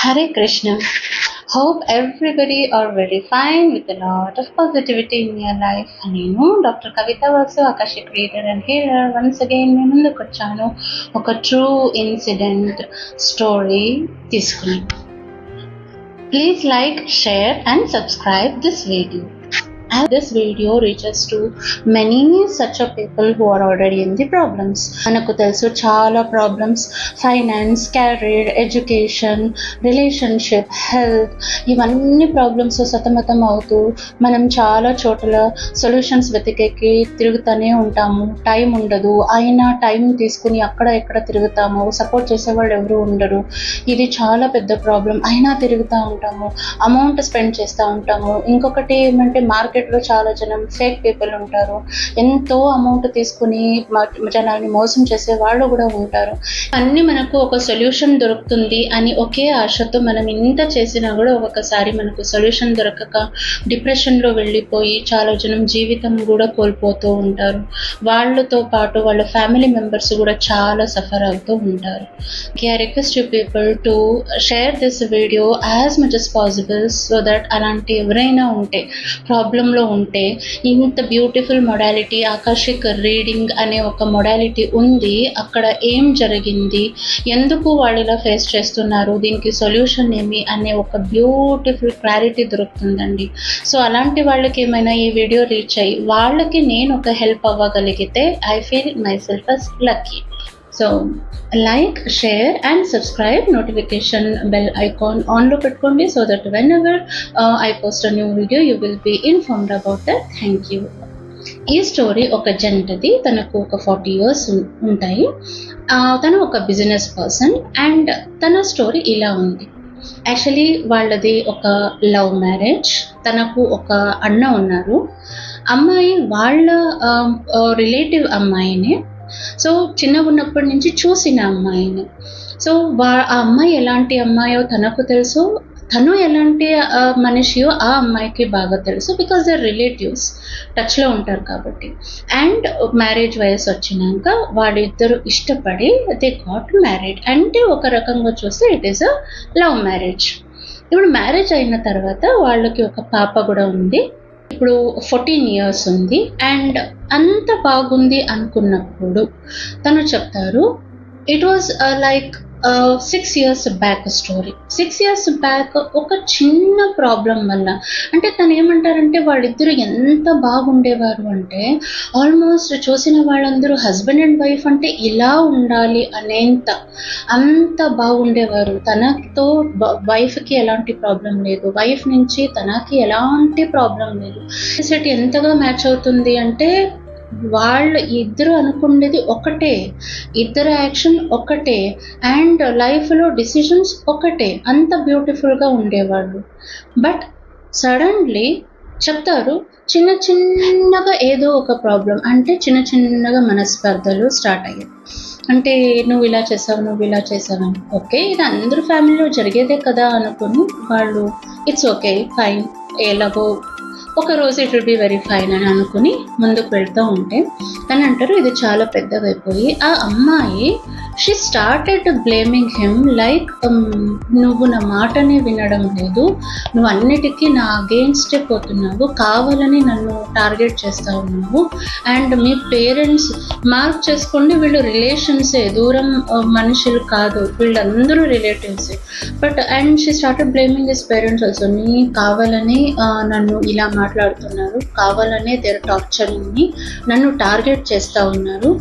Hare Krishna. Hope everybody are very fine with a lot of positivity in your life. And Dr. Kavita Vasu, Akashic reader and healer. Once again, నేను ముందుకు వచ్చాను ఒక true incident story తీసుకుని. Please like, share and subscribe this video. As this video reaches to many such a people who are already in the problems. మనకు తెలుసు చాలా problems, finance, career, education, relationship, health, ఇవన్నీ problems సతమతం అవుతూ మనం చాలా చోట్ల సొల్యూషన్స్ వెతికేకి తిరుగుతూనే ఉంటాము. టైం ఉండదు, అయినా టైం తీసుకుని అక్కడ ఎక్కడ తిరుగుతాము, సపోర్ట్ చేసేవాళ్ళు ఎవరు ఉండరు. ఇది చాలా పెద్ద ప్రాబ్లం, అయినా తిరుగుతూ ఉంటాము, అమౌంట్ స్పెండ్ చేస్తూ ఉంటాము. ఇంకొకటి ఏమంటే మార్కెట్లో చాలా జనం ఫేక్ పీపుల్ ఉంటారు, ఎంతో అమౌంట్ తీసుకుని జనాన్ని మోసం చేసే వాళ్ళు కూడా ఉంటారు. అన్నీ మనకు ఒక సొల్యూషన్ దొరుకుతుంది అని ఒకే ఆశతో మనం ఇంత చేసినా కూడా ఒక్కొక్కసారి మనకు సొల్యూషన్ దొరకక డిప్రెషన్లో వెళ్ళిపోయి చాలా జనం జీవితం కూడా కోల్పోతూ ఉంటారు. వాళ్ళతో పాటు వాళ్ళ ఫ్యామిలీ మెంబర్స్ కూడా చాలా సఫర్ అవుతూ ఉంటారు. I request you people to share this video as much as possible so that అలాంటి ఎవరైనా ఉంటే ప్రాబ్లంలో ఉంటే, ఇంత బ్యూటిఫుల్ మొడాలిటీ ఆకాశిక్ రీడింగ్ అనే ఒక మొడాలిటీ ఉంది, అక్కడ ఏం జరిగింది, ఎందుకు వాళ్ళు ఇలా ఫేస్ చేస్తున్నారు, దీనికి సొల్యూషన్ ఏమి అనే ఒక బ్యూటిఫుల్ క్లారిటీ దొరుకుతుందండి. సో అలాంటి వాళ్ళకి ఏమైనా ఈ వీడియో రీచ్ అయ్యి వాళ్ళకి నేను ఒక హెల్ప్ అవ్వగలిగితే I feel myself as lucky. So like, share and subscribe, notification bell icon on lo pettukondi so that whenever I post a new video you will be informed about that. Thank you. ఈ story ఒక జంటది, తనకు ఒక 40 years ఉంటాయి. తను ఒక business person and తన story ఇలా ఉంది. యాక్చువల్లీ వాళ్ళది ఒక లవ్ మ్యారేజ్. తనకు ఒక అన్న ఉన్నారు. అమ్మాయి వాళ్ళ రిలేటివ్ అమ్మాయినే. సో చిన్నగా ఉన్నప్పటి నుంచి చూసిన అమ్మాయిని. సో ఆ అమ్మాయి ఎలాంటి అమ్మాయో తనకు తెలుసు, తను ఎలాంటి మనిషియో ఆ అమ్మాయికి బాగా తెలుసు, బికాజ్ దే రిలేటివ్స్ టచ్లో ఉంటారు కాబట్టి. అండ్ మ్యారేజ్ వయసు వచ్చినాక వాళ్ళిద్దరు ఇష్టపడి దే గాట్ మ్యారీడ్. అంటే ఒక రకంగా చూస్తే it is a love marriage. ఇప్పుడు మ్యారేజ్ అయిన తర్వాత వాళ్ళకి ఒక పాప కూడా ఉంది. ఇప్పుడు 14 years ఉంది. అండ్ అంత బాగుంది అనుకున్నప్పుడు తను చెప్తారు, it was like 6 years back story. 6 years back ఒక చిన్న ప్రాబ్లం వల్ల, అంటే తను ఏమంటారంటే వాళ్ళిద్దరూ ఎంత బాగుండేవారు అంటే ఆల్మోస్ట్ చూసిన వాళ్ళందరూ హస్బెండ్ అండ్ వైఫ్ అంటే ఇలా ఉండాలి అంత బాగుండేవారు. తనతో వైఫ్కి ఎలాంటి ప్రాబ్లం లేదు, వైఫ్ నుంచి తనకి ఎలాంటి ప్రాబ్లం లేదు. సెట్ ఎంతగా మ్యాచ్ అవుతుంది అంటే వాళ్ళు ఇద్దరు అనుకునేది ఒకటే, ఇద్దరు యాక్షన్ ఒకటే, అండ్ లైఫ్లో డిసిషన్స్ ఒకటే, అంత బ్యూటిఫుల్గా ఉండేవాళ్ళు. బట్ సడన్లీ చెప్తారు చిన్నగా ఏదో ఒక ప్రాబ్లం, అంటే చిన్నగా మనస్పర్ధలు స్టార్ట్ అయ్యాయి. అంటే నువ్వు ఇలా చేసావు అని. ఓకే, ఇది అందరూ ఫ్యామిలీలో జరిగేదే కదా అనుకుని వాళ్ళు ఇట్స్ ఓకే ఫైన్, ఎలాగో ఒక రోజు it will be very fine అని అనుకుని ముందుకు వెళ్తూ ఉంటే తను అంటారు ఇది చాలా పెద్దగా అయిపోయి ఆ అమ్మాయి she started blaming him like నువ్వు నా మాటనే వినడం లేదు, నువ్వు అన్నిటికీ నా అగెయిన్స్టే పోతున్నావు, కావాలని నన్ను టార్గెట్ చేస్తూ ఉన్నావు, అండ్ మీ పేరెంట్స్ మార్క్ చేసుకోండి, వీళ్ళు రిలేషన్సే, దూరం మనుషులు కాదు, వీళ్ళందరూ రిలేటివ్సే. But and she started blaming his parents also, నీ కావాలని నన్ను ఇలా మాట్లాడుతున్నారు, కావాలనే దేర్ టార్చరింగ్ మీ, నన్ను టార్గెట్ చేస్తూ ఉన్నారు,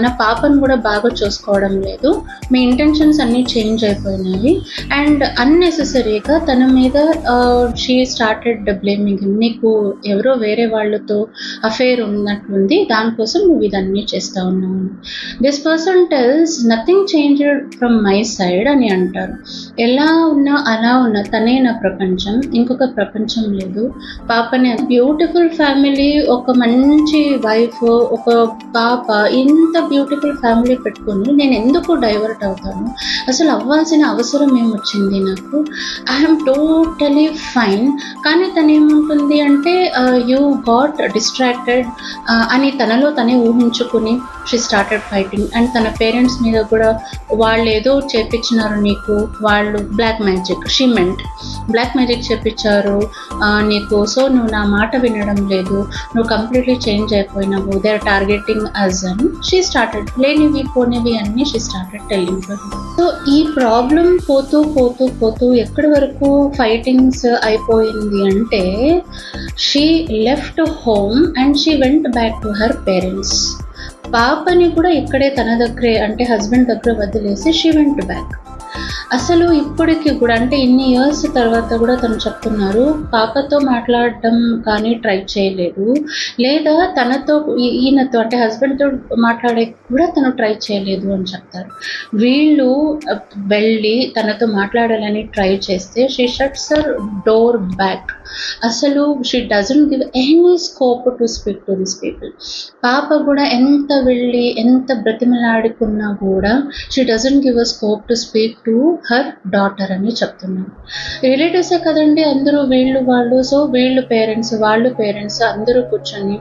నా పాపను కూడా బాగా చూసుకోవడం లేదు, మీ ఇంటెన్షన్స్ అన్నీ చేంజ్ అయిపోయినాయి, అండ్ అన్నెసెసరీగా తన మీద షీ స్టార్టెడ్ బ్లేమింగ్ హిమ్, నీకు ఎవరో వేరే వాళ్ళతో అఫేర్ ఉన్నట్లుంది, దానికోసం నువ్వు ఇదన్నీ చేస్తూ ఉన్నావు. This person tells nothing changed from my side అని అంటారు. ఎలా ఉన్నా అలా ఉన్నా తనే నా ప్రపంచం, ఇంకొక ప్రపంచం లేదు. పాపని బ్యూటిఫుల్ ఫ్యామిలీ, ఒక మంచి వైఫ్, ఒక పాప, ఇంత బ్యూటిఫుల్ ఫ్యామిలీ పెట్టుకుని నేను ఎందుకు డైవర్ట్ అవుతాను, అసలు అవ్వాల్సిన అవసరం ఏమొచ్చింది నాకు, ఐఎమ్ టోటలీ ఫైన్. కానీ తను ఏముంటుంది అంటే యూ గాట్ డిస్ట్రాక్టెడ్ అని తనలో తనే ఊహించుకుని షీ స్టార్టెడ్ ఫైటింగ్. అండ్ తన పేరెంట్స్ మీద కూడా వాళ్ళు ఏదో చేపించినారు నీకు, వాళ్ళు బ్లాక్ మ్యాజిక్, బ్లాక్ మ్యాజిక్ చేపించారు నీకు, సో నువ్వు నా మాట వినడం లేదు, నువ్వు కంప్లీట్లీ చేంజ్ అయిపోయినావు, దే ఆర్ టార్గెటింగ్ అస్ అని షీ స్టార్టెడ్ లేనివి పోనివి అన్నీ షీ స్టార్టెడ్ టెల్లింగ్. సో ఈ ప్రాబ్లం పోతూ పోతూ పోతూ ఎక్కడి వరకు ఫైటింగ్స్ అయిపోయింది అంటే she left home and she went back to her parents. పాపని కూడా ఇక్కడే తన దగ్గరే అంటే హస్బెండ్ దగ్గర వదిలేసి షీ వెంట్ బ్యాక్. అసలు ఇప్పటికి కూడా అంటే ఇన్ని ఇయర్స్ తర్వాత కూడా తను చెప్తున్నారు పాపతో మాట్లాడడం కానీ ట్రై చేయలేదు, లేదా తనతో ఈయనతో అంటే హస్బెండ్తో మాట్లాడే కూడా తను ట్రై చేయలేదు అని చెప్తారు. వీళ్ళు వెళ్ళి తనతో మాట్లాడాలని ట్రై చేస్తే she shuts her door back. అసలు she doesn't give any scope to speak to this people. పాప కూడా ఎంత వెళ్ళి ఎంత బ్రతిమలాడుకున్నా కూడా she doesn't give a scope to speak to her daughter అని చెప్తున్నాను. రిలేటివ్సే కదండి అందరూ, వీళ్ళు వాళ్ళు, సో వీళ్ళు పేరెంట్స్ వాళ్ళు పేరెంట్స్ అందరూ కూర్చొని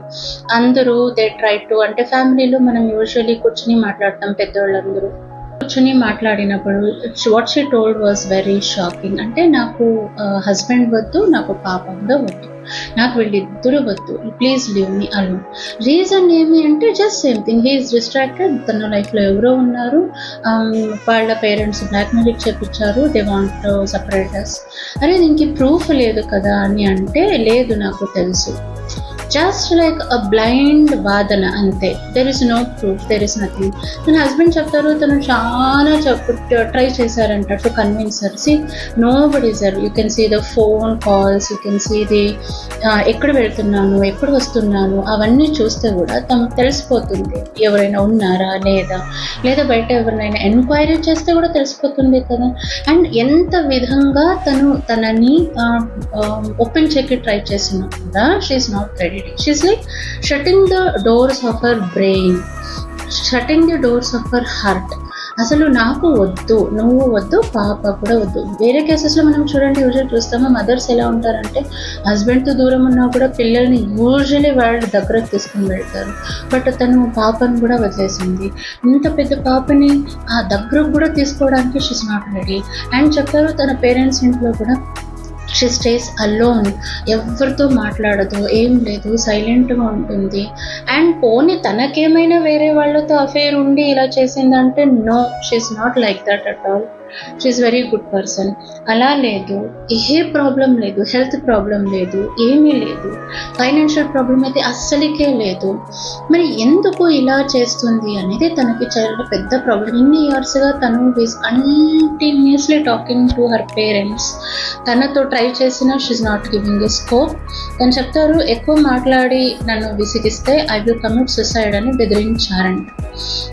అందరూ దే ట్రై టు అంటే ఫ్యామిలీలో మనం యూజువల్లీ కూర్చొని మాట్లాడతాం, పెద్దవాళ్ళందరూ కూర్చొని మాట్లాడినప్పుడు what she told was very shocking. అంటే నాకు హస్బెండ్ వద్దు, నాకు పాప కూడా వద్దు, నాకు వీళ్ళిద్దరూ వద్దు, please leave me alone. Reason ఏమి అంటే just same thing, he is distracted, తన లైఫ్లో ఎవరో ఉన్నారు, వాళ్ళ పేరెంట్స్ బ్లాక్ మెయిల్ చేపించారు, దే వాంట్ సపరేట్ అస్. అరే దీనికి ప్రూఫ్ లేదు కదా అని అంటే లేదు నాకు తెలుసు, జస్ట్ లైక్ అ బ్లైండ్ వాదన అంతే, there is no proof, there is nothing. తన హస్బెండ్ చెప్తారు తను చాలా ట్రై చేశారంట to convince her. See nobody sir, you can see the phone calls, you can see the ఎక్కడ వెళ్తున్నాను ఎప్పుడు వస్తున్నాను అవన్నీ చూస్తే కూడా తనకు తెలిసిపోతుంది ఎవరైనా ఉన్నారా లేదా బయట ఎవరినైనా ఎంక్వైరీ చేస్తే కూడా తెలిసిపోతుంది కదా. అండ్ ఎంత విధంగా తనని ఒప్పించేకి ట్రై చేసినా కూడా she is not ready. She's like shutting the doors of her brain, shutting the doors of her heart. అసలు నాకు వద్దు, నువ్వు వద్దు, పాప కూడా వద్దు. వేరే కేసెస్లో మనం చూడండి యూజువల్ చూస్తాము, మదర్స్ ఎలా ఉంటారంటే హస్బెండ్తో దూరం ఉన్నా కూడా పిల్లల్ని యూజువల్లీ వాళ్ళ దగ్గరకు తీసుకుని వెళ్తారు. బట్ తను పాపను కూడా వదిలేసింది. ఇంత పెద్ద పాపని ఆ దగ్గరకు కూడా తీసుకోవడానికి షీస్ నాట్ రెడీ. అండ్ చెప్పారు తన పేరెంట్స్ ఇంట్లో కూడా షీ స్టేస్ అలోన్, ఎవరితో మాట్లాడదు, ఏం లేదు, సైలెంట్గా ఉంటుంది. అండ్ పోనీ తనకేమైనా వేరే వాళ్ళతో అఫేర్ ఉండి ఇలా చేసిందంటే no, she is not like that at all. She is very good person. అలా లేదు, ఏ ప్రాబ్లం లేదు, హెల్త్ ప్రాబ్లం లేదు, ఏమీ లేదు, ఫైనాన్షియల్ ప్రాబ్లం అయితే అస్సలకే లేదు. మరి ఎందుకు ఇలా చేస్తుంది అనేది తనకి చాలా పెద్ద ప్రాబ్లం. ఇన్ని ఇయర్స్గా తను continuously talking to her parents, తనతో ట్రై చేసిన she is not giving a scope. తను చెప్తారు ఎక్కువ మాట్లాడి నన్ను విసిగిస్తే ఐ విల్ కమిట్ సుసైడ్ అని బెదిరించారంట.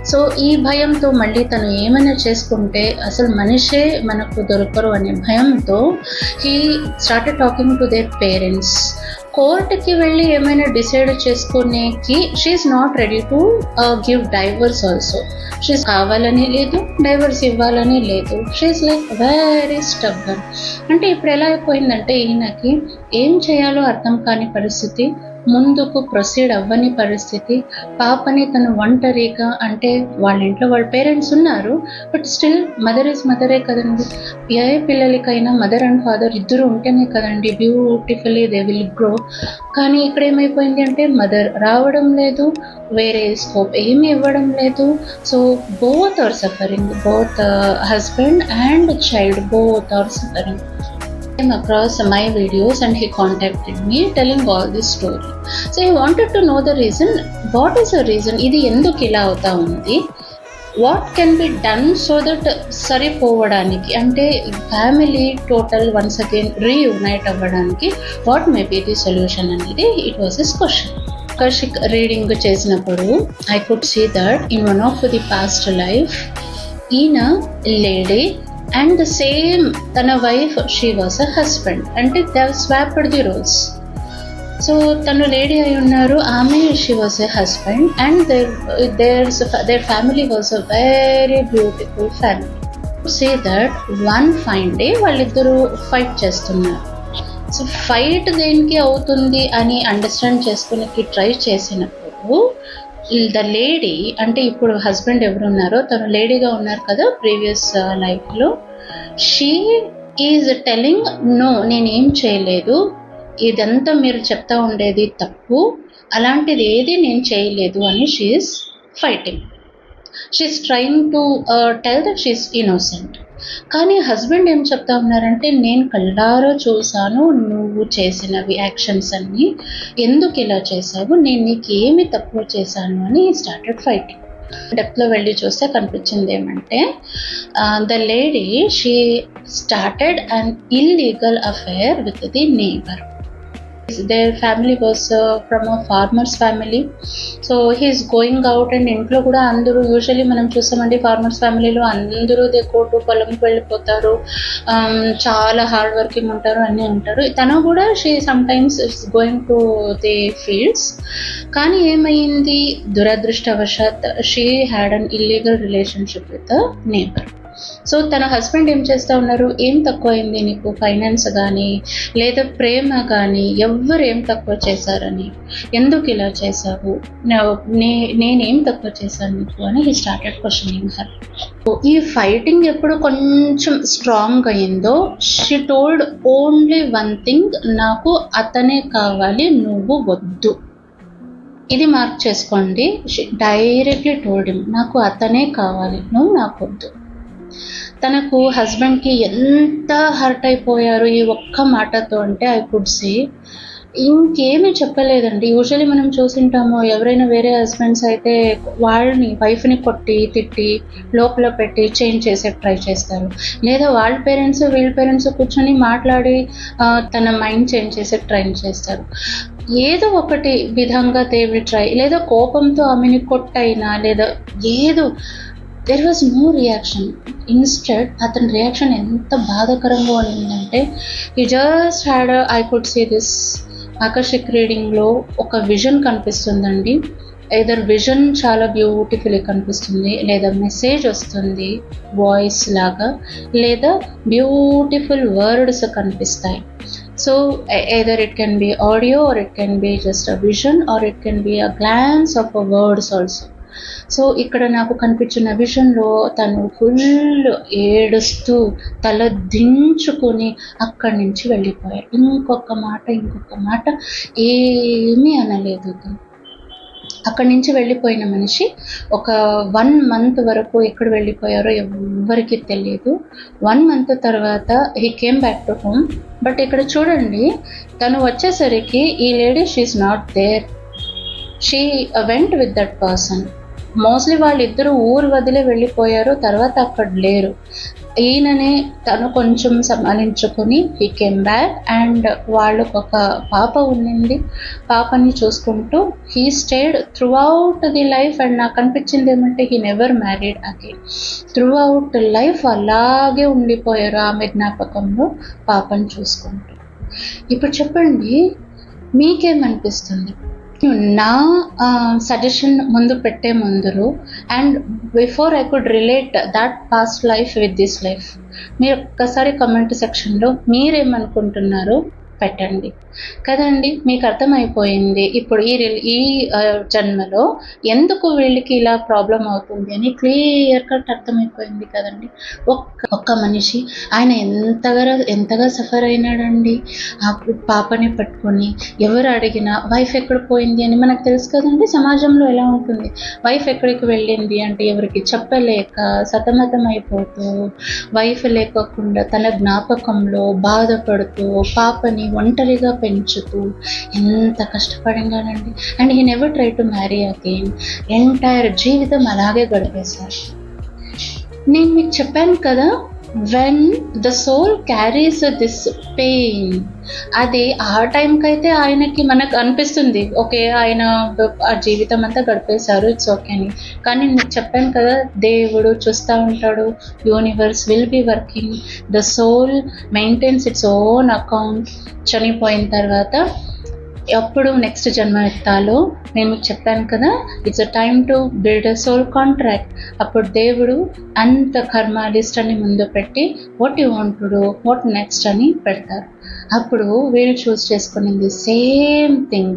సో ఈ భయంతో మళ్ళీ తను ఏమైనా చేసుకుంటే అసలు మనిషే మనకు దొరకరు అనే భయంతో he started talking to their parents. కోర్టుకి వెళ్ళి ఏమైనా డిసైడ్ చేసుకునేకి she is not ready to give divorce also. She's కావాలని లేదు, డైవర్స్ ఇవ్వాలని లేదు, షీఈస్ లైక్ వెరీ స్టబ్బర్న్. అంటే ఇప్పుడు ఎలా అయిపోయిందంటే ఈయనకి ఏం చేయాలో అర్థం కాని పరిస్థితి, ముందుకు ప్రొసీడ్ అవ్వని పరిస్థితి. పాపని తను ఒంటరిగా అంటే వాళ్ళ ఇంట్లో వాళ్ళ పేరెంట్స్ ఉన్నారు, బట్ స్టిల్ మదర్ ఈజ్ మదరే కదండి. ఏ పిల్లలకైనా మదర్ అండ్ ఫాదర్ ఇద్దరు ఉంటేనే కదండి బ్యూటిఫుల్లీ దే విల్ గ్రో. కానీ ఇక్కడ ఏమైపోయింది అంటే మదర్ రావడం లేదు, వేరే స్కోప్ ఏమీ ఇవ్వడం లేదు. So both are suffering, both husband and child, both are suffering. I came across my videos and he contacted me telling all this story. So he wanted to know the reason. What is the reason? ఇది ఎందుకు ఇలా అవుతా ఉంది? What can be done so that సరిపోవడానికి అంటే family total once again reunite అవ్వడానికి what may be the solution అనేది it was his question. Akashic reading చేసినప్పుడు I could see that in one of the past life ఈయన lady and the same తన wife she was a husband, అంటే they swapped the roles. So తను lady అయి ఉన్నారు, ఆమె she was a husband and their family was a very beautiful family. Say that one fine day వాళ్ళిద్దరూ fight చేస్తున్నారు. So fight దేనికి అవుతుంది అని అండర్స్టాండ్ చేసుకునేకి ట్రై చేసినప్పుడు ద లేడీ అంటే ఇప్పుడు హస్బెండ్ ఎవరు ఉన్నారో తను లేడీగా ఉన్నారు కదా ప్రీవియస్ లైఫ్లో, షీ ఈజ్ టెలింగ్ నో, నేనేం చేయలేదు, ఇదంతా మీరు చెప్తా ఉండేది తప్పు, అలాంటిది ఏది నేను చేయలేదు అని she is fighting. She is trying to tell that she is innocent. కానీ హస్బెండ్ ఏం చెప్తా ఉన్నారంటే, నేను కళ్ళారా చూశాను నువ్వు చేసినవి యాక్షన్స్ అన్నీ, ఎందుకు ఇలా చేశావు, నేను నీకు ఏమి తక్కువ చేశాను అని స్టార్టెడ్ ఫైటింగ్. డెప్త్లో వెళ్ళి చూస్తే కనిపించింది ఏమంటే, the lady she started an illegal affair with the neighbour. Their family was from a farmer's family. So he is going out and ఇంట్లో కూడా అందరూ యూజువల్లీ మనం చూస్తామండి ఫార్మర్స్ ఫ్యామిలీలో అందరూ కోటు పొలంకి వెళ్ళిపోతారు, చాలా హార్డ్ వర్కింగ్ ఉంటారు, అన్నీ ఉంటారు. తను కూడా she sometimes it's going to the fields. కానీ ఏమైంది, దురదృష్టవశాత్ she had an illegal relationship with the neighbour. So తన హస్బెండ్ ఏం చేస్తూ ఉన్నారు, ఏం తక్కువైంది నీకు, ఫైనాన్స్ కానీ లేదా ప్రేమ కానీ ఎవ్వరు ఏం తక్కువ చేశారని, ఎందుకు ఇలా చేశావు, నేనేం తక్కువ చేశాను నీకు అని హీ స్టార్టెడ్ క్వశ్చనింగ్ హర్. ఈ ఫైటింగ్ ఎప్పుడు కొంచెం స్ట్రాంగ్ అయిందో, she told only one thing, నాకు అతనే కావాలి, నువ్వు వద్దు. ఇది మార్క్ చేసుకోండి. షీ డైరెక్ట్లీ టోల్డ్ హిమ్, నాకు అతనే కావాలి, నువ్వు నాకు వద్దు. తనకు హస్బెండ్కి ఎంత హర్ట్ అయిపోయారు ఈ ఒక్క మాటతో అంటే ఐ కుడ్ సే, ఇంకేమీ చెప్పలేదండి. యూజువల్లీ మనం చూసింటాము, ఎవరైనా వేరే హస్బెండ్స్ అయితే వాళ్ళని వైఫ్ని కొట్టి తిట్టి లోపల పెట్టి చేంజ్ చేసే ట్రై చేస్తారు, లేదా వాళ్ళ పేరెంట్స్ వీళ్ళ పేరెంట్స్ కూర్చొని మాట్లాడి తన మైండ్ చేంజ్ చేసే ట్రై చేస్తారు. ఏదో ఒకటి విధంగా దే విల్ ట్రై, లేదా కోపంతో ఆమెని కొట్టైనా లేదా ఏదో. There was no reaction. Instead అతని రియాక్షన్ ఎంత బాధాకరంగా ఉండిందంటే, he just had I could see this Akashic రీడింగ్లో ఒక విజన్ కనిపిస్తుందండి. either విజన్ చాలా బ్యూటిఫుల్లీ కనిపిస్తుంది, లేదా మెసేజ్ వస్తుంది వాయిస్ లాగా, లేదా బ్యూటిఫుల్ వర్డ్స్ కనిపిస్తాయి. So either it can be audio or it can be just a vision or it can be a glance of a words also. So ఇక్కడ నాకు కనిపించిన విజన్లో తను ఫుల్ ఏడుస్తూ తల దించుకొని అక్కడి నుంచి వెళ్ళిపోయారు. ఇంకొక మాట ఏమీ అనలేదు. తను అక్కడి నుంచి వెళ్ళిపోయిన మనిషి ఒక 1 month వరకు ఎక్కడ వెళ్ళిపోయారో ఎవ్వరికి తెలియదు. 1 month తర్వాత he came back to home. But ఇక్కడ చూడండి, తను వచ్చేసరికి ఈ lady she is not there. She went with that person. Mostly వాళ్ళిద్దరూ ఊరు వదిలే వెళ్ళిపోయారు, తర్వాత అక్కడ లేరు. ఈయననే తను కొంచెం సంభాలించుకొని హీ కేమ్ బ్యాక్ అండ్ వాళ్ళకు ఒక పాప ఉండింది. పాపని చూసుకుంటూ he stayed throughout the life. And నాకు అనిపించింది ఏమంటే, he never married again. Throughout life అలాగే ఉండిపోయారు ఆమె జ్ఞాపకంలో పాపని చూసుకుంటూ. ఇప్పుడు చెప్పండి, మీకేమనిపిస్తుంది? నా సజెషన్ ముందు పెట్టే ముందు and before I could relate that past life with this life, మీరు ఒక్కసారి కమెంట్ సెక్షన్లో మీరేమనుకుంటున్నారో పెట్టండి కదండి. మీకు అర్థమైపోయింది ఇప్పుడు ఈ జన్మలో ఎందుకు వీళ్ళకి ఇలా ప్రాబ్లం అవుతుంది అని క్లియర్ కట్ అర్థమైపోయింది కదండి. ఒక్క మనిషి ఆయన ఎంతగా సఫర్ అయినాడండి. ఆ పాపని పట్టుకొని ఎవరు అడిగినా వైఫ్ ఎక్కడ పోయింది అని మనకు తెలుసు కదండి. సమాజంలో ఎలా ఉంటుంది, వైఫ్ ఎక్కడికి వెళ్ళింది అంటే ఎవరికి చెప్పలేక సతమతం అయిపోతూ, వైఫ్ లేకోకుండా తన జ్ఞాపకంలో బాధపడుతూ పాపని ఒంటరిగా పెంచుతూ ఎంత కష్టపడంగానండి. And he never try to marry again. Entire జీవితం అలాగే గడిపేశారు. నేను మీకు చెప్పాను కదా, when the soul carries this pain, అది ఆ టైంకి అయితే ఆయనకి మనకు అనిపిస్తుంది ఓకే ఆయన ఆ జీవితం అంతా గడిపేశారు, ఇట్స్ ఓకే అని. కానీ నేను చెప్పాను కదా, దేవుడు చూస్తూ ఉంటాడు, universe will be working, the soul maintains its own account. చనిపోయిన తర్వాత ఎప్పుడు నెక్స్ట్ జన్మ ఎత్తాలో నేను మీకు చెప్పాను కదా, it's a time to build a soul contract. అప్పుడు దేవుడు అంత కర్మ లిస్ట్ అని ముందు పెట్టి what you want to do, what next అని పెడతారు. అప్పుడు వీళ్ళు చూస్ చేసుకునేది సేమ్ థింగ్.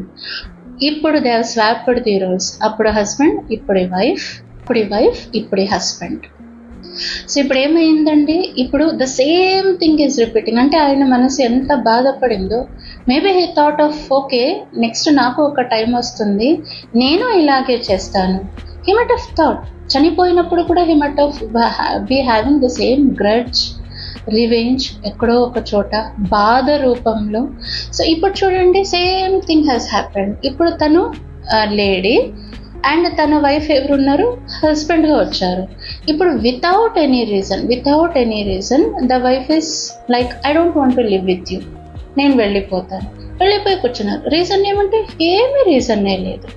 ఇప్పుడు they have swapped the roles. అప్పుడు హస్బెండ్, ఇప్పుడు వైఫ్, ఇప్పుడు హస్బెండ్. సో ఇప్పుడు ఏమైందండి, ఇప్పుడు the same thing is repeating. అంటే ఆయన మనసు ఎంత బాధపడిందో, maybe he thought of okay next నాకు ఒక టైం వస్తుంది, నేను ఇలాగే చేస్తాను. హీ మట్ ఆఫ్ థాట్, చనిపోయినప్పుడు కూడా he must have be having the same grudge, revenge ఎక్కడో ఒక చోట బాధ రూపంలో. సో ఇప్పుడు చూడండి సేమ్ థింగ్ హ్యాస్ హ్యాపెండ్. ఇప్పుడు తను లేడీ అండ్ తన వైఫ్ ఎవరున్నారు, హస్బెండ్గా వచ్చారు. ఇప్పుడు without any reason the wife is like I don't want to live with you, నేను వెళ్ళిపోయి కూర్చున్నారు. రీజన్ ఏమంటే ఏమీ రీజన్నే లేదు.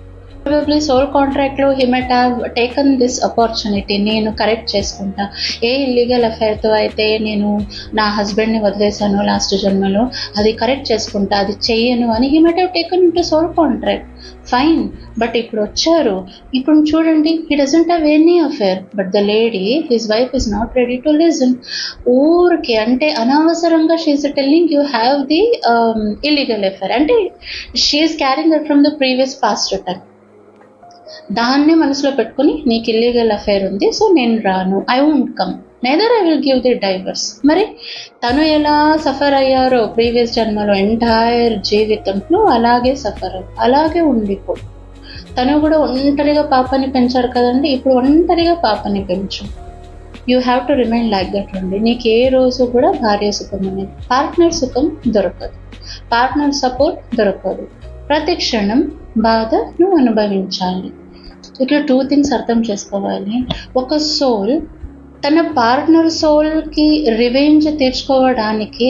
ప్రాబబ్లీ సోల్ కాంట్రాక్ట్లో he might have taken this opportunity, నేను కరెక్ట్ చేసుకుంటా, ఏ ఇల్లీగల్ అఫైర్తో అయితే నేను నా హస్బెండ్ని వదిలేశాను లాస్ట్ జన్మలో, అది కరెక్ట్ చేసుకుంటా, అది చెయ్యను అని he might have taken into soul contract. Fine, but ఇప్పుడు వచ్చారు, ఇప్పుడు చూడండి he doesn't have any affair, but the lady his wife is not ready to listen. ఊరికే అంటే అనవసరంగా she's telling you have the illegal affair, అంటే she's carrying that from the previous past time. దాన్నే మనసులో పెట్టుకుని నీకు ఇల్లీగల్ అఫేర్ ఉంది, so నేను రాను, I won't come, Nether I will give the divorce. మరి తను ఎలా సఫర్ అయ్యారో ప్రీవియస్ జన్మలో ఎంటైర్ జీవితంలో అలాగే ఉండిపో. తను కూడా ఒంటరిగా పాపని పెంచారు కదండి, ఇప్పుడు ఒంటరిగా పాపని పెంచు. You have to remain like that అండి. నీకు ఏ రోజు కూడా భార్య సుఖం అనేది, పార్ట్నర్ సుఖం దొరకదు, పార్ట్నర్ సపోర్ట్ దొరకదు. ప్రతి క్షణం బాధ నువ్వు అనుభవించాలి. ఇక్కడ 2 థింగ్స్ అర్థం చేసుకోవాలి. ఒక సోల్ తన పార్ట్నర్ సోల్కి రివెంజ్ తీర్చుకోవడానికి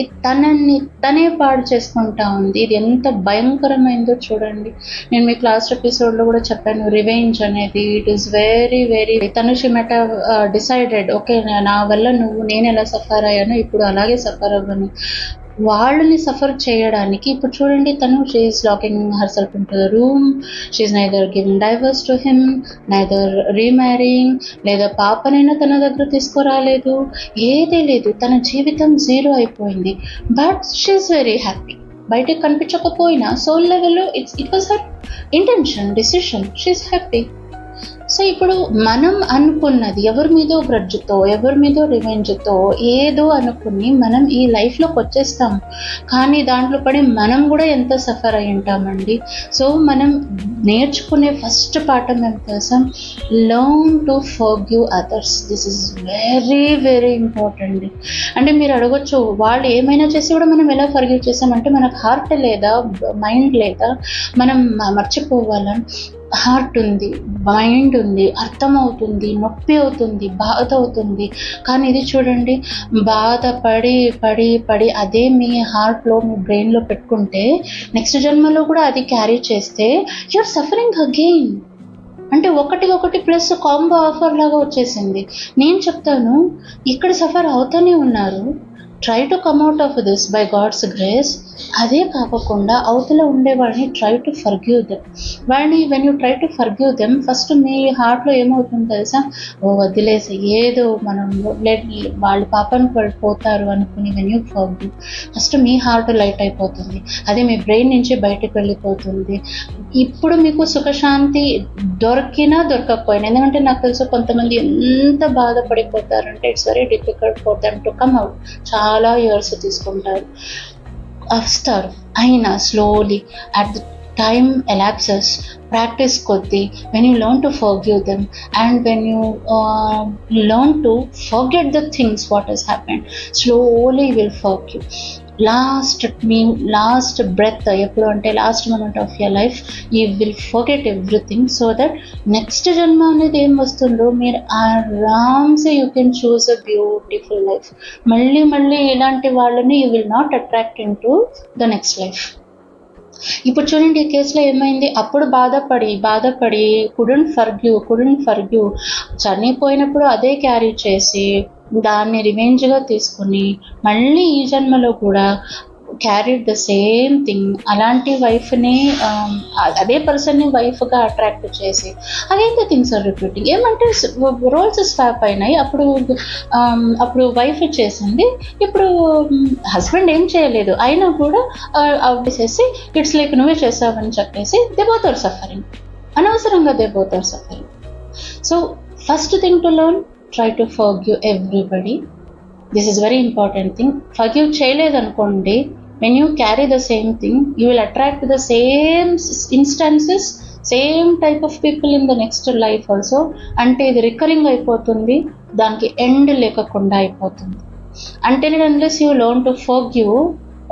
తనే పాడు చేసుకుంటా ఉంది. ఇది ఎంత భయంకరమైందో చూడండి. నేను మీకు లాస్ట్ ఎపిసోడ్లో కూడా చెప్పాను, రివెంజ్ అనేది ఇట్ ఈస్ వెరీ వెరీ, తను she met have decided okay నా వల్ల నేను ఎలా సఫర్ అయ్యానో ఇప్పుడు అలాగే సఫర్ అవ్వను. వాళ్ళని సఫర్ చేయడానికి ఇప్పుడు చూడండి, తను she's locking herself into the room, she's neither giving divorce to him, neither remarrying, లేదా పాపనైనా తన దగ్గర తీసుకురాలేదు, ఏదీ లేదు, తన జీవితం 0 అయిపోయింది. But she is very happy. బయటకు కనిపించకపోయినా సోల్ లెవెల్లో it was her intention, decision, she is happy. So ఇప్పుడు మనం అనుకున్నది ఎవరి మీదో గ్రడ్జ్తో, ఎవరి మీదో రివెంజ్తో ఏదో అనుకుని మనం ఈ లైఫ్లోకి వచ్చేస్తాం. కానీ దాంట్లో పడి మనం కూడా ఎంత సఫర్ అయి ఉంటామండి. సో మనం నేర్చుకునే ఫస్ట్ పాఠం ఏం తెలుసా, learn to forgive others. This is very very important. అంటే మీరు అడగొచ్చు, వాళ్ళు ఏమైనా చేసి కూడా మనం ఎలా ఫర్గివ్ చేసామంటే మనకు హార్ట్ లేదా, మైండ్ లేదా, మనం మర్చిపోవాలా? హార్ట్ ఉంది, మైండ్ ఉంది, అర్థమవుతుంది, నొప్పి అవుతుంది, బాధ అవుతుంది. కానీ ఇది చూడండి, బాధపడి పడి పడి అదే మీ హార్ట్లో మీ బ్రెయిన్లో పెట్టుకుంటే నెక్స్ట్ జన్మలో కూడా అది క్యారీ చేస్తే యూఆర్ సఫరింగ్ అగెయిన్. అంటే ఒకటి ప్లస్ కాంబో ఆఫర్ లాగా వచ్చేసింది. నేను చెప్తాను, ఇక్కడ సఫర్ అవుతూనే ఉన్నారు, try to come out of this by God's grace. అదే కాకుండా అవతల ఉండేవాడిని ట్రై టు ఫర్గివ్ దెమ్. వాడిని when you try to forgive them, first మీ హార్ట్లో ఏమవుతుంది తెలుసా, వదిలేసి ఏదో మనం వాళ్ళ పాపను వాళ్ళు పోతారు అనుకుని when you forgive, first me heart light అయిపోతుంది, అది మీ బ్రెయిన్ నుంచి బయటకు వెళ్ళిపోతుంది. ఇప్పుడు మీకు సుఖశాంతి దొరికినా దొరకకపోయినా, ఎందుకంటే నాకు తెలుసు కొంతమంది ఎంత బాధపడిపోతారంటే it's very difficult for them to come out. చాలా ఇయర్స్ తీసుకుంటారు, వస్తారు. అయినా slowly at the time elapses, practice కొద్దీ, when you learn to forgive them and when you learn to forget the things what has happened, slowly you will forgive. Last breath ఎప్పుడు అంటే last moment of your life you will forget everything, so that next జన్మ అనేది ఏం వస్తుందో మీరు ఆరామ్సే you can choose a beautiful life. మళ్ళీ ఇలాంటి వాళ్ళని you will not attract into the next life. ఇప్పుడు చూడండి ఈ కేసులో ఏమైంది, అప్పుడు బాధపడి కుడెంట్ ఫర్గ్యూ, చనిపోయినప్పుడు అదే క్యారీ చేసి దాన్ని రివెంజ్గా తీసుకుని మళ్ళీ ఈ జన్మలో కూడా క్యారీడ్ ద సేమ్ థింగ్, అలాంటి వైఫ్ని అదే పర్సన్ని వైఫ్గా అట్రాక్ట్ చేసి again the things are repeating. ఏమంటే రోల్స్ స్వాప్ అయినాయి. అప్పుడు వైఫ్ చేసింది, ఇప్పుడు హస్బెండ్ ఏం చేయలేదు, అయినా కూడా చేసి ఇట్స్ లైక్ నువ్వే చేసావని చెప్పేసి దే బోత్ ఆర్ సఫరింగ్. అనవసరంగా they both are suffering. So first thing to learn, try to forgive everybody. This is very important thing. Forgive చేయలేదనుకోండి, when you carry the same thing, you will attract the same instances, same type of people in the next life also. అంటే ఇది recurring అయిపోతుంది, దానికి end లేకుండా అయిపోతుంది. Until and unless you learn to forgive,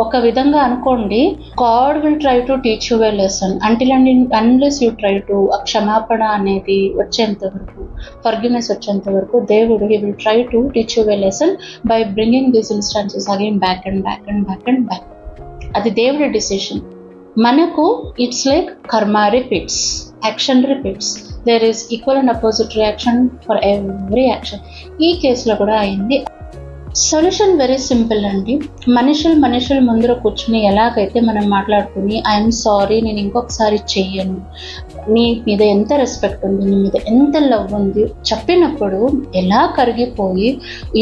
ఒక విధంగా అనుకోండి, God will try to teach you a lesson. Until and unless you try to, క్షమాపణ అనేది వచ్చేంత వరకు, ఫర్గివ్నెస్ వచ్చేంత వరకు దేవుడు he will try to teach you a lesson by bringing these instances again back and back and back and back. అది దేవుడి decision. మనకు it's like karma repeats, action repeats. There is equal and opposite reaction for every action. ఈ కేసులో కూడా అయింది. Solution very simple అండి. మనుషులు ముందర కూర్చుని ఎలాగైతే మనం మాట్లాడుకుని ఐఎమ్ సారీ, నేను ఇంకొకసారి చెయ్యను, నీ మీద ఎంత రెస్పెక్ట్ ఉంది, నీ మీద ఎంత లవ్ ఉంది చెప్పినప్పుడు ఎలా కరిగిపోయి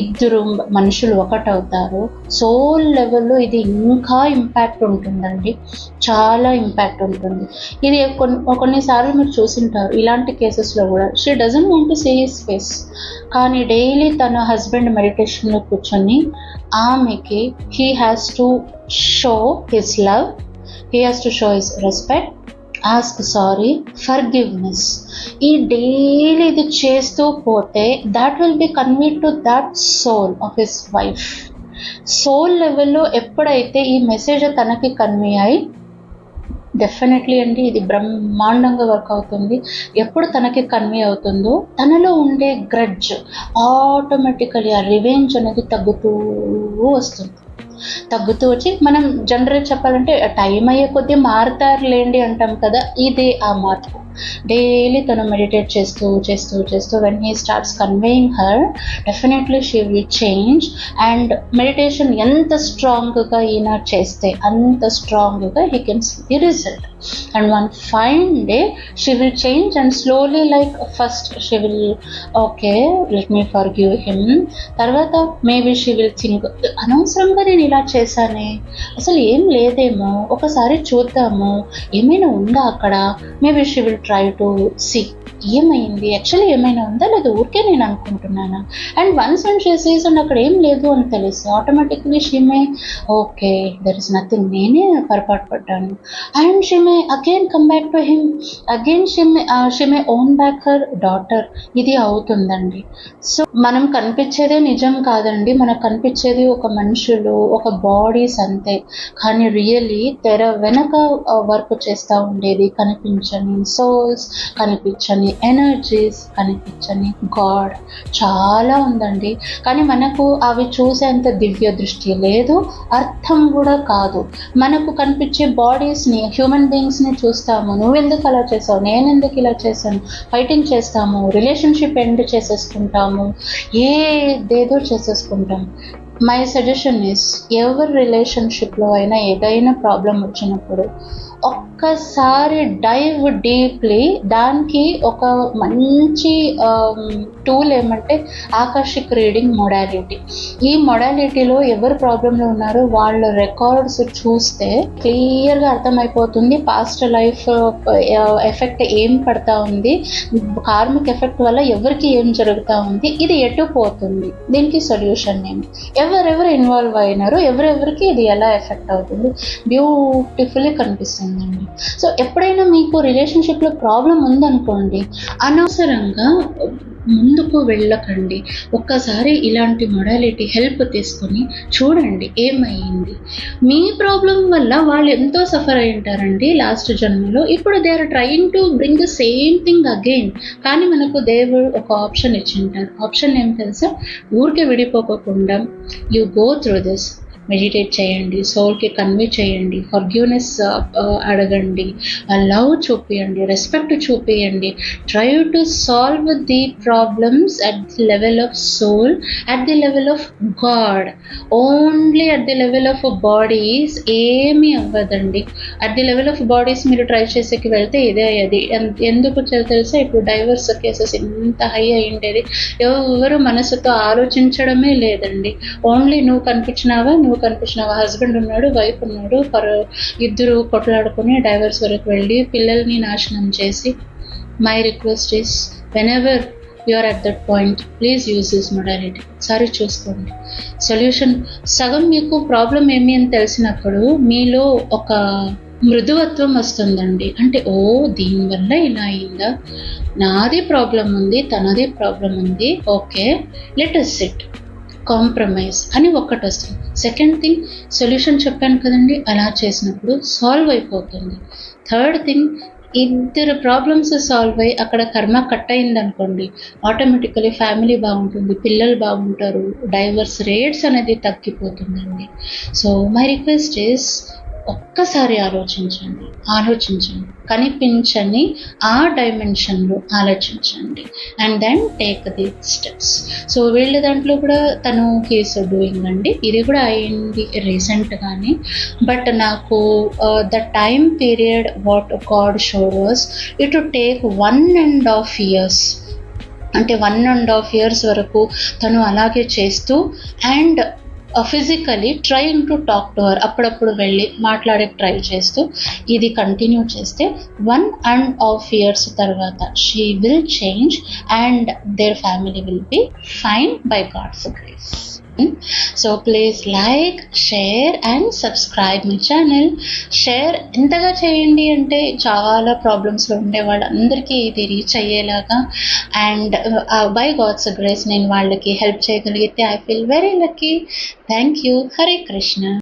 ఇద్దరు మనుషులు ఒకటవుతారు. సోల్ లెవెల్లో ఇది ఇంకా ఇంపాక్ట్ ఉంటుందండి, చాలా ఇంపాక్ట్ ఉంటుంది. ఇది కొన్నిసార్లు మీరు చూసింటారు ఇలాంటి కేసెస్లో కూడా. She doesn't want to see his face, కానీ డైలీ తన హస్బెండ్ మెడిటేషన్లో కూర్చొని ఆమెకి he has to show his love, he has to show his respect, ask sorry, forgiveness. ఈ డైలీ ఇది చేస్తూ పోతే that will be conveyed to that soul of his wife. Soul లెవెల్లో ఎప్పుడైతే ఈ మెసేజ్ తనకి కన్వే అయి, డెఫినెట్లీ అండి ఇది బ్రహ్మాండంగా వర్క్ అవుతుంది. ఎప్పుడు తనకి కన్వే అవుతుందో తనలో ఉండే గ్రడ్జ్ ఆటోమేటికలీ, ఆ రివెంజ్ అనేది తగ్గుతూ వచ్చి, మనం జనరల్ చెప్పాలంటే టైం అయ్యే కొద్దీ మారుతారులేండి అంటాం కదా, ఇదే ఆ మార్పు. డైలీ తను మెడిటేట్ చేస్తూ when he starts conveying her, definitely she will change. And meditation ఎంత స్ట్రాంగ్గా ఈయన చేస్తే అంత స్ట్రాంగ్గా he can see the result. And one fine day she will change and slowly, like first she will okay let me forgive him. తర్వాత maybe she will think, అనవసరంగా నేను ఇలా చేశానే, అసలు ఏం లేదేమో, ఒకసారి చూద్దాము ఏమైనా ఉందా అక్కడ. Maybe she will try to see ఏమైంది, యాక్చువల్లీ ఏమైనా ఉందా లేదా ఊరికే నేను అనుకుంటున్నానా. And once when she sees and అక్కడ ఏం లేదు అని తెలిసి automatically she may okay there is nothing, నేనే పొరపాటు పడ్డాను. And she may again come back to him, again she may own back her daughter. ఇది అవుతుందండి. సో మనం కనిపించేదే నిజం కాదండి, మనకు కనిపించేది ఒక మనుషులు, ఒక బాడీస్ అంతే. కానీ రియల్లీ తెర వెనక వర్క్ చేస్తూ ఉండేది కనిపించని సోల్స్, కనిపించని ఎనర్జీస్, కనిపించని గాడ్ చాలా ఉందండి. కానీ మనకు అవి చూసేంత దివ్య దృష్టి లేదు, అర్థం కూడా కాదు. మనకు కనిపించే బాడీస్ని, హ్యూమన్ బీయింగ్స్ని చూస్తాము, నువ్వెందుకు అలా చేసావు, నేనెందుకు ఇలా చేశాను, ఫైటింగ్ చేస్తాము, రిలేషన్షిప్ ఎండ్ చేసేసుకుంటాము, ఏదేదో చేసేసుకుంటాం. మై సజెషన్ ఇస్, ఎవరి రిలేషన్షిప్లో అయినా ఏదైనా ప్రాబ్లం వచ్చినప్పుడు ఒక్కసారి డైవ్ డీప్లీ, దానికి ఒక మంచి టూల్ ఏమంటే ఆకర్షిక్ రీడింగ్ మొడాలిటీ. ఈ మొడాలిటీలో ఎవరు ప్రాబ్లంలో ఉన్నారో వాళ్ళ రికార్డ్స్ చూస్తే క్లియర్గా అర్థమైపోతుంది పాస్ట్ లైఫ్ ఎఫెక్ట్ ఏం పడతా ఉంది, కార్మిక్ ఎఫెక్ట్ వల్ల ఎవరికి ఏం జరుగుతూ ఉంది, ఇది ఎటు పోతుంది, దీనికి సొల్యూషన్ ఏమి, ఎవరెవరు ఇన్వాల్వ్ అయినారో, ఎవరెవరికి ఇది ఎలా ఎఫెక్ట్ అవుతుంది, బ్యూటిఫుల్లీ కనిపిస్తుంది. సో ఎప్పుడైనా మీకు రిలేషన్షిప్లో ప్రాబ్లం ఉందనుకోండి, అనవసరంగా ముందుకు వెళ్ళకండి. ఒక్కసారి ఇలాంటి మొడాలిటీ హెల్ప్ తీసుకొని చూడండి ఏమైంది. మీ ప్రాబ్లం వల్ల వాళ్ళు ఎంతో సఫర్ అయి ఉంటారండి లాస్ట్ జన్మలో. ఇప్పుడు they are trying to bring the same thing again. కానీ మనకు దేవుడు ఒక ఆప్షన్ ఇచ్చింటారు. ఆప్షన్ ఏం తెలుసా, ఊరికే విడిపోకుండా you go through this, meditate చేయండి, సోల్కి కన్వే చేయండి, ఫర్గివ్నెస్ అడగండి, లవ్ చూపియండి, రెస్పెక్ట్ చూపియండి. Try to solve the problems at the level of soul, at the level of God. Only at the level of bodies ఏమీ అవ్వదండి. At the level of bodies మీరు try చేసేకి వెళ్తే ఇదే అయ్యేది. ఎందుకు తెలుసా, ఇప్పుడు డైవర్స్ కేసెస్ ఇంత హై అయి ఉండేది. ఎవరు మనసుతో ఆలోచించడమే లేదండి. ఓన్లీ నువ్వు కనిపించినావా, హస్బెండ్ ఉన్నాడు, వైఫ్ ఉన్నాడు, ఇద్దరు కొట్లాడుకుని డైవర్స్ వరకు వెళ్ళి పిల్లల్ని నాశనం చేసి. My request is, whenever you are at that point, please use this modality. ఒకసారి చూసుకోండి సొల్యూషన్. సగం మీకు ప్రాబ్లం ఏమి అని తెలిసినప్పుడు మీలో ఒక మృదువత్వం వస్తుందండి. అంటే దీనివల్ల ఇలా అయిందా, నాది ప్రాబ్లం ఉంది, తనది ప్రాబ్లం ఉంది, okay let us sit, compromise అని ఒక్కటి వస్తుంది. సెకండ్ థింగ్, సొల్యూషన్ చెప్పాను కదండి, అలా చేసినప్పుడు సాల్వ్ అయిపోతుంది. థర్డ్ థింగ్, ఇద్దరు ప్రాబ్లమ్స్ సాల్వ్ అయ్యి అక్కడ కర్మ కట్ అయింది అనుకోండి, ఆటోమేటికలీ ఫ్యామిలీ బాగుంటుంది, పిల్లలు బాగుంటారు, డైవర్స్ రేట్స్ అనేది తగ్గిపోతుందండి. సో మై రిక్వెస్ట్ ఈస్, ఒక్కసారి ఆలోచించండి, కనిపించని ఆ డైమెన్షన్లో ఆలోచించండి, and then take the steps. So వీళ్ళ దాంట్లో కూడా తను కేసు డూయింగ్ అండి, ఇది కూడా అయింది రీసెంట్గానే. బట్ నాకు the time period what God showed was it to take 1.5 years. అంటే 1.5 years వరకు తను అలాగే చేస్తూ and physically trying to talk to her, అప్పుడప్పుడు వెళ్ళి మాట్లాడే ట్రై చేస్తూ ఇది కంటిన్యూ చేస్తే 1.5 years తర్వాత she will change and their family will be fine by God's grace. So please like, share and subscribe my channel. Share ఎంతగా చేయండి అంటే చాలా ప్రాబ్లమ్స్లో ఉండే వాళ్ళందరికీ ఇది రీచ్ అయ్యేలాగా, అండ్ బై గాడ్స్ గ్రేస్ నేను వాళ్ళకి హెల్ప్ చేయగలిగితే I feel very lucky. Thank you. Hare Krishna.